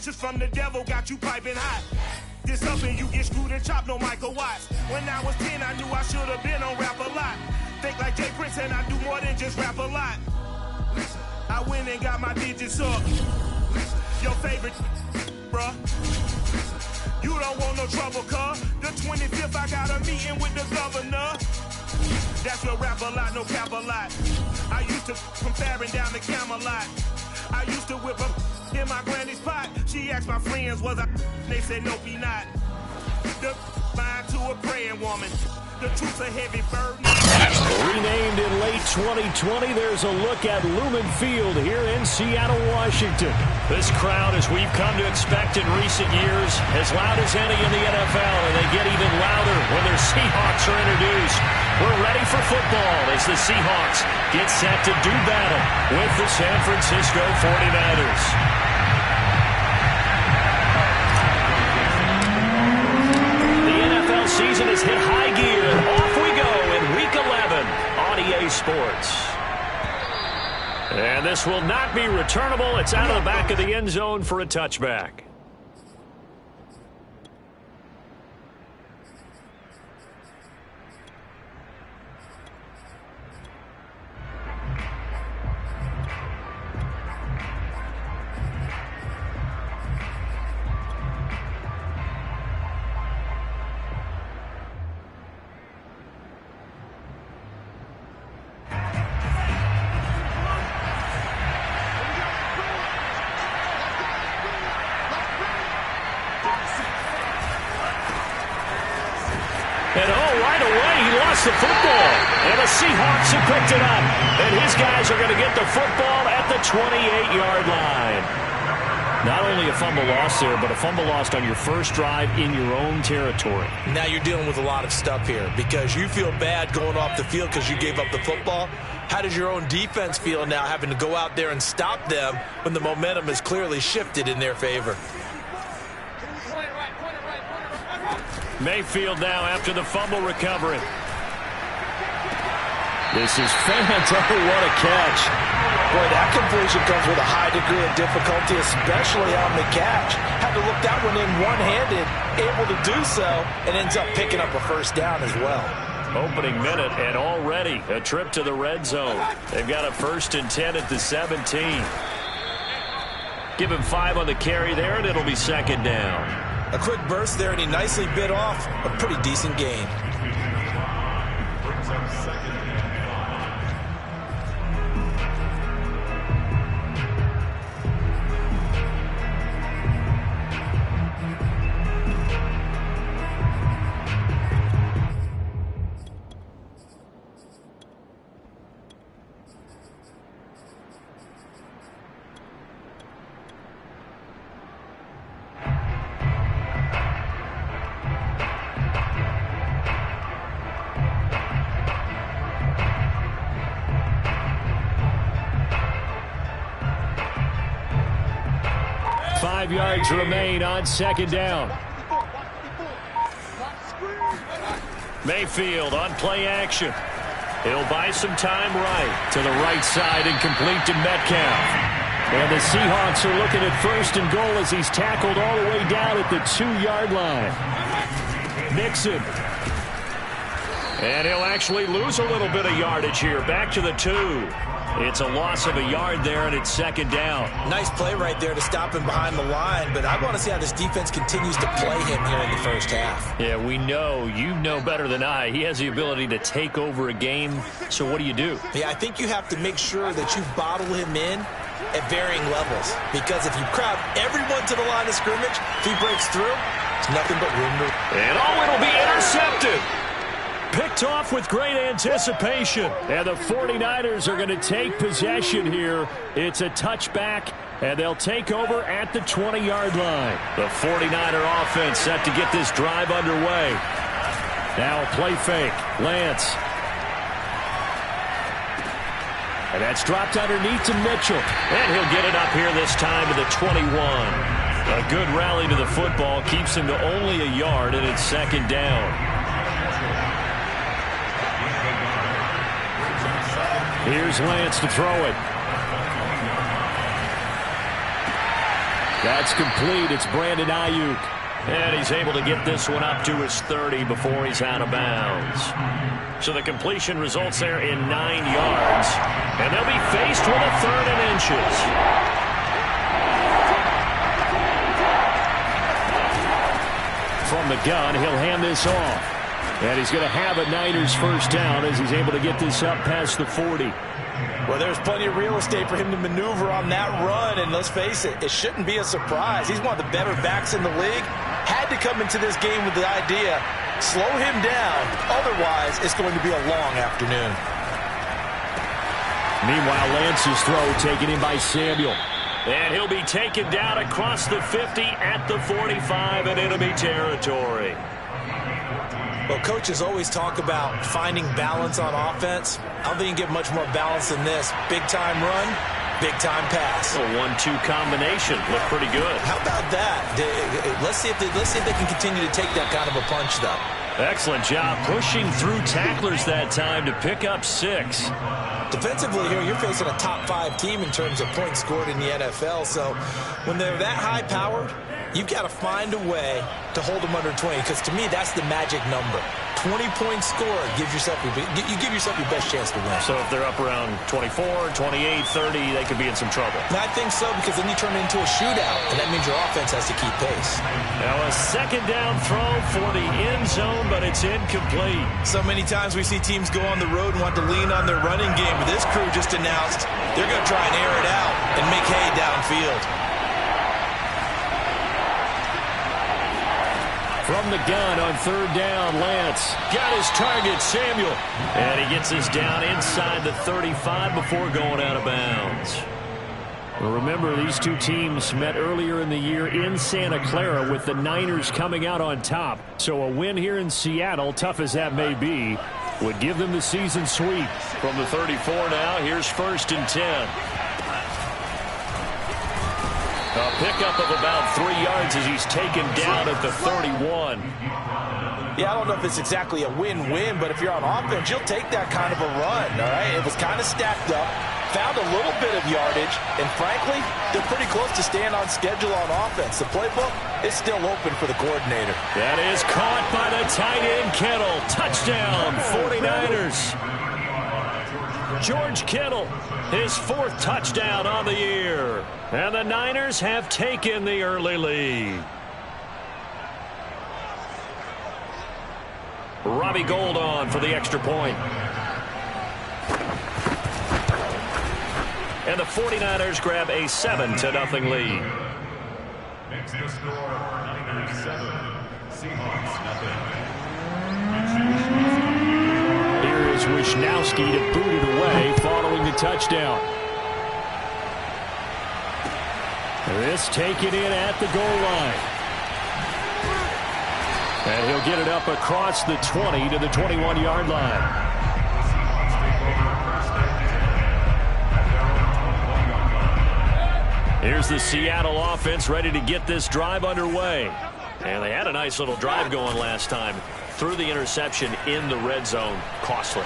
punches from the devil got you piping hot. This up and you get screwed and chopped, no Michael Watts. When I was 10, I knew I should have been on Rap a Lot. Think like Jay Prince and I do more than just rap a lot. I went and got my digits up. Your favorite, bruh. You don't want no trouble, cuz. The 25th, I got a meeting with the governor. That's your rap a lot, no cap a lot. I used to from Farron down to Camelot. I used to whip up in my granny's pot. She asked my friends, was I? They said, nope, he not. The mind to a praying woman. The truth's a heavy burden. Renamed in late 2020, there's a look at Lumen Field here in Seattle, Washington. This crowd, as we've come to expect in recent years, as loud as any in the NFL, and they get even louder when their Seahawks are introduced. We're ready for football as the Seahawks get set to do battle with the San Francisco 49ers. Season has hit high gear, and off we go in Week 11 on EA Sports. And this will not be returnable. It's out of the back of the end zone for a touchback. And right away, he lost the football. And the Seahawks have picked it up. And his guys are going to get the football at the 28-yard line. Not only a fumble loss there, but a fumble lost on your first drive in your own territory. Now you're dealing with a lot of stuff here because you feel bad going off the field because you gave up the football. How does your own defense feel now having to go out there and stop them when the momentum is clearly shifted in their favor? Mayfield now after the fumble recovery. This is fantastic. What a catch. Boy, that completion comes with a high degree of difficulty, especially on the catch. Had to look that one in one-handed, able to do so, and ends up picking up a first down as well. Opening minute, and already a trip to the red zone. They've got a 1st and 10 at the 17. Give him 5 on the carry there, and it'll be 2nd down. A quick burst there, and he nicely bit off a pretty decent gain. Yards remain on 2nd down. Mayfield on play action. He'll buy some time right to the right side and complete to Metcalf. And the Seahawks are looking at 1st and goal as he's tackled all the way down at the 2-yard line. Nixon. And he'll actually lose a little bit of yardage here. Back to the 2. It's a loss of a yard there, and it's 2nd down. Nice play right there to stop him behind the line, but I want to see how this defense continues to play him here in the first half. Yeah, we know. You know better than I. He has the ability to take over a game, so what do you do? Yeah, I think you have to make sure that you bottle him in at varying levels, because if you crowd everyone to the line of scrimmage, if he breaks through, it's nothing but room to... And it'll be intercepted. Picked off with great anticipation. And the 49ers are going to take possession here. It's a touchback, and they'll take over at the 20-yard line. The 49er offense set to get this drive underway. Now a play fake. Lance. And that's dropped underneath to Mitchell. And he'll get it up here this time to the 21. A good rally to the football keeps him to only a yard, and it's 2nd down. Here's Lance to throw it. That's complete. It's Brandon Ayuk. And he's able to get this one up to his 30 before he's out of bounds. So the completion results there in 9 yards. And they'll be faced with a 3rd and inches. From the gun, he'll hand this off. And he's going to have a Niners first down as he's able to get this up past the 40. Well, there's plenty of real estate for him to maneuver on that run. And let's face it, it shouldn't be a surprise. He's one of the better backs in the league. Had to come into this game with the idea, slow him down. Otherwise, it's going to be a long afternoon. Meanwhile, Lance's throw taken in by Samuel. And he'll be taken down across the 50 at the 45 and enemy territory. Well, coaches always talk about finding balance on offense. I don't think you can get much more balance than this. Big-time run, big-time pass. A 1-2 combination. Looked pretty good. How about that? Let's see if they can continue to take that kind of a punch, though. Excellent job pushing through tacklers that time to pick up 6. Defensively here, you're facing a top 5 team in terms of points scored in the NFL. So when they're that high-powered, you've got to find a way to hold them under 20, because to me, that's the magic number. 20-point score gives yourself you give yourself your best chance to win. So if they're up around 24, 28, 30, they could be in some trouble. And I think so, because then you turn it into a shootout, and that means your offense has to keep pace. Now a 2nd down throw for the end zone, but it's incomplete. So many times we see teams go on the road and want to lean on their running game, but this crew just announced they're going to try and air it out and make hay downfield. From the gun on 3rd down, Lance got his target, Samuel. And he gets us down inside the 35 before going out of bounds. Well, remember, these two teams met earlier in the year in Santa Clara with the Niners coming out on top. So a win here in Seattle, tough as that may be, would give them the season sweep. From the 34 now, here's 1st and 10. A pickup of about 3 yards as he's taken down at the 31. Yeah, I don't know if it's exactly a win-win, but if you're on offense, you'll take that kind of a run, all right? It was kind of stacked up, found a little bit of yardage, and frankly, they're pretty close to staying on schedule on offense. The playbook is still open for the coordinator. That is caught by the tight end, Kittle. Touchdown, 49ers. George Kittle, his 4th touchdown on the year. And the Niners have taken the early lead. Robbie Gould on for the extra point. And the 49ers grab a 7-0 lead. Makes the score Niners 7, Seahawks nothing. Here is Wisnowski to boot it away following the touchdown. This taken in at the goal line. And he'll get it up across the 20 to the 21-yard line. Here's the Seattle offense ready to get this drive underway. And they had a nice little drive going last time. Threw the interception in the red zone. Costly.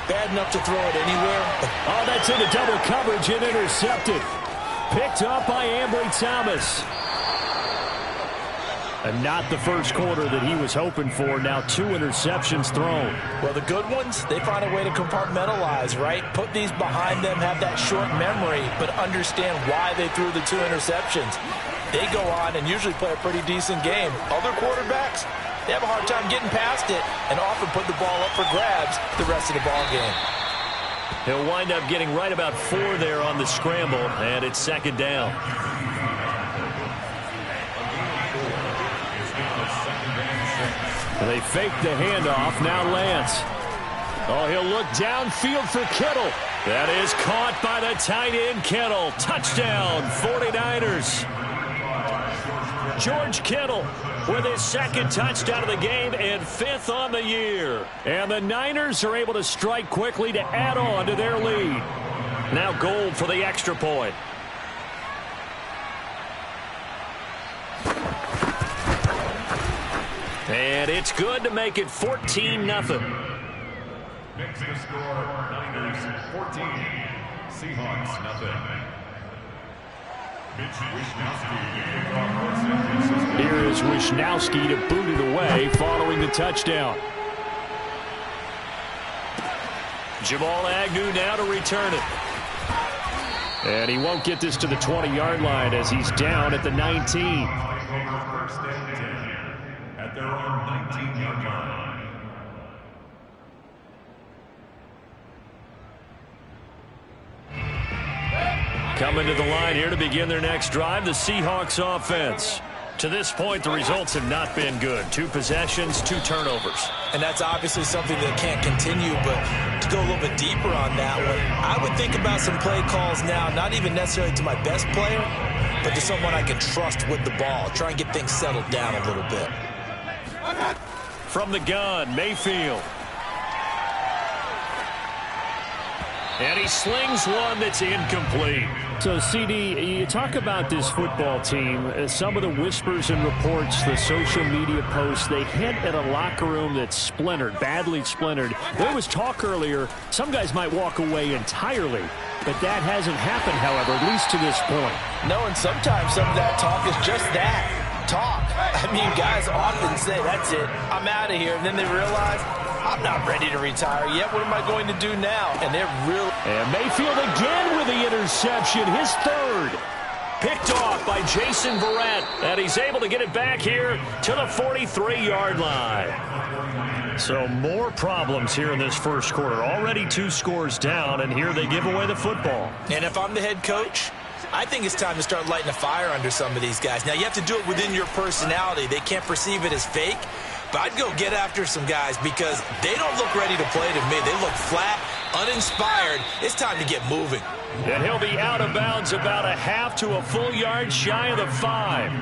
Bad enough to throw it anywhere. Oh, that's in the double coverage and intercepted. Picked up by Ambry Thomas. And not the first quarter that he was hoping for. Now 2 interceptions thrown. Well, the good ones, they find a way to compartmentalize, right? Put these behind them, have that short memory, but understand why they threw the 2 interceptions. They go on and usually play a pretty decent game. Other quarterbacks, they have a hard time getting past it and often put the ball up for grabs the rest of the ball game. He'll wind up getting right about 4 there on the scramble, and it's 2nd down. They fake the handoff. Now Lance. Oh, he'll look downfield for Kittle. That is caught by the tight end, Kittle. Touchdown, 49ers. George Kittle with his 2nd touchdown of the game and 5th on the year. And the Niners are able to strike quickly to add on to their lead. Now Gould for the extra point. And it's good to make it 14-0. Makes the score, 49ers 14, Seahawks nothing. 14. 14 14 14 14 14 14 14 14 14 14 14 14 14 14 14 14 14 14 14 14 14 14 14 14 14 14 14 14 14 14 14 14 14 14 14 14 14 14 14 14 14 14 14 14 14 14 14 14 14 14 14 14 14 14 14 14 14 14 14 14 14 14 14 14 14 14 14 14 14 14 14 14 14 14 14 14 14 14 14 14 14 14 14 14 14 14 14 14 14 14 14 14 14 14 14 14 14 14 14 14 14 14 14 14 14 14 14 14 14 14 14 14 14 14 14 14 14 14 14 14 14 14 14 14 14 14 14 14 14 14 14 14 14 14 14 14 14 14 14 14 14 // Here is Wisnowski to boot it away following the touchdown. Jamal Agnew now to return it. And he won't get this to the 20-yard line as he's down at the 19. At their own 19-yard line. Coming to the line here to begin their next drive, the Seahawks offense. To this point, the results have not been good. 2 possessions, 2 turnovers. And that's obviously something that can't continue, but to go a little bit deeper on that one, I would think about some play calls now, not even necessarily to my best player, but to someone I can trust with the ball. Try and get things settled down a little bit. From the gun, Mayfield. And he slings one that's incomplete. So, CD, you talk about this football team. Some of the whispers and reports, the social media posts, they hint at a locker room that's splintered, badly splintered. There was talk earlier, some guys might walk away entirely. But that hasn't happened, however, at least to this point. No, and sometimes some of that talk is just that, talk. I mean, guys often say, that's it, I'm out of here. And then they realize, I'm not ready to retire yet. What am I going to do now? And they're really... And Mayfield again with the interception, his third. Picked off by Jason Verrett. And he's able to get it back here to the 43-yard line. So more problems here in this first quarter. Already 2 scores down, and here they give away the football. And if I'm the head coach, I think it's time to start lighting a fire under some of these guys. Now, you have to do it within your personality. They can't perceive it as fake. But I'd go get after some guys because they don't look ready to play to me. They look flat, uninspired. It's time to get moving. And he'll be out of bounds about a half to a full yard shy of the 5.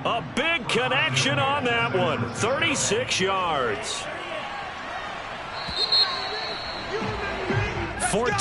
A big connection on that one. 36 yards. 14